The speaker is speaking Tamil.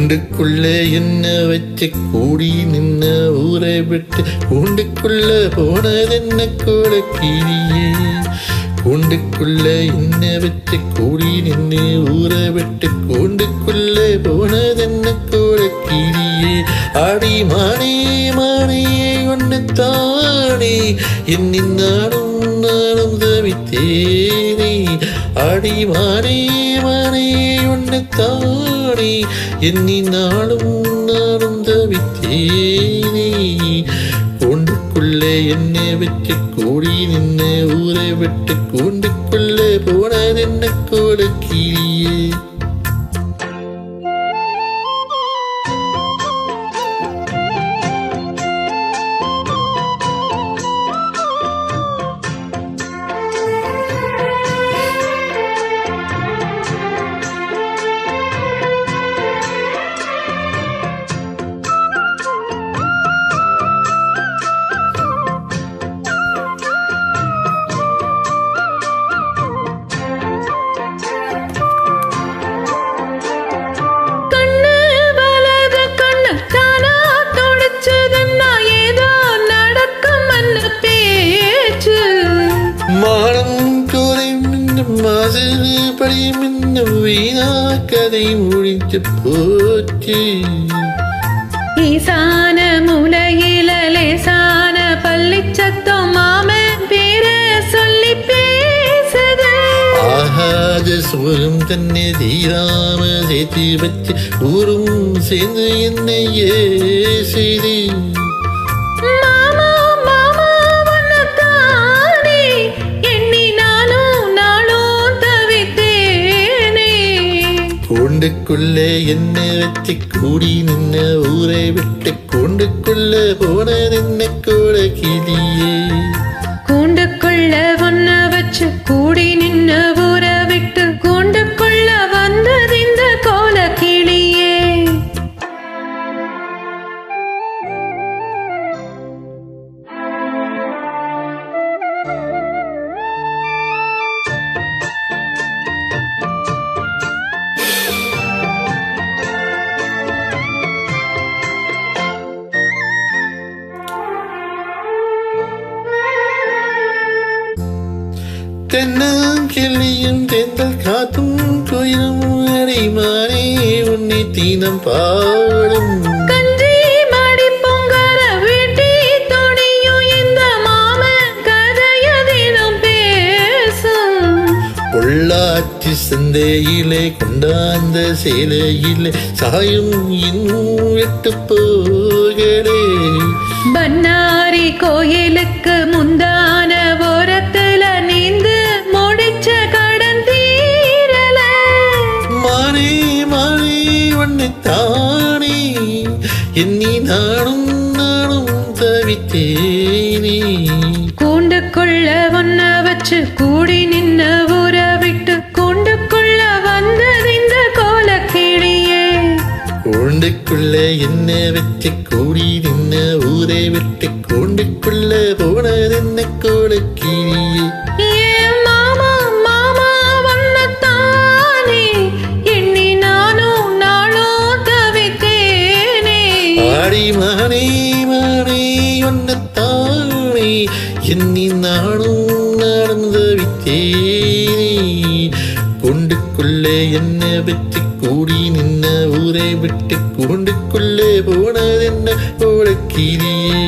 கூண்டுக்குள்ளே என்ன வச்சு கூடி நின்ன ஊரை விட்டு கூண்டுக்குள்ள போனதென்ன கூட கிளியே. கூண்டுக்குள்ள என்ன வச்சு கூடி நின்று ஊரை விட்டு கூண்டுக்குள்ளே போனதென்ன கூட கிளியே. ஆடி மானே மானே ஒன்று தானே என்னின் நானும் நானும் தவித்தேனே. ஆடி மானே மானே ஒன்று தானே என்னி நாளும் நானும் தவித்தேனே. கூண்டுக்குள்ளே என்னை விட்டு கூடி நின்ன ஊரை விட்டு கூண்டுக்குள்ளே போனதென்ன கூட கிளியே. கதை முடிஞ்சு போச்சு. ஈசான முலையில லேசான பள்ளி சத்தம் மாமன் பேர சொல்லி பேசுது. ஆகாத சோறும் தன்னை தீராம சேர்த்து வச்சு ஊரும் சேர்ந்து என்னையே செய்து. கூண்டுக்குள்ளே என்ன வச்சு கூடி நின்ன ஊரை விட்டு கூண்டுக்குள்ள போனதென்ன கூட கிளியே. கூண்டுக்குள்ள ஒன்ன வச்சு கூடி நின்ன ஊரை விட்டு கூண்டுக்குள்ள வந்தது இந்த கோல கிளியே. தென்னங்கிளியும் தெந்தல் காத்தும் கோயிலும் அடிமானே உன்னை தீனம் பாடும். கஞ்சி மாடி பொங்கர வீட்டி துணியும் இந்த மாமன் கதையதினம் பேசும். பொள்ளாச்சி சந்தையிலே கொண்டாந்த சேலையிலே சாயும் இன்னும் விட்டு போகலே. பன்னாரி கோயிலுக்கு முந்தான ஓரத்துல நீந்து முடிச்ச கடன் தீரல. மானே மானே ஒன்னு தானே என்னி நானும் நானும் தவித்தேனே. கூண்டுக்குள்ள ஒன்ன வச்சு கூடி நின்ன ஊரை விட்டு கூண்டுக்குள்ள வந்தது இந்த கோல கிளியே. கூண்டுக்குள்ள என்ன வச்சு கூடி நின்ன ஊரை விட்டு கூண்டுக்குள்ள போனதென்ன கூட கிளியே. மாமா மாமா வண்ணத்தானே எண்ணி நானும் நாளும் தவித்தேனே. ஆடி மானே மானே ஒன்னத்தானே என்னி நானும் நானும் தவித்தேனே. கூண்டுக்குள்ளே என்ன வச்சு கூடி நின்ன ஊரை விட்டு கூண்டுக்குள்ளே போனதென்ன கூட கிளியே.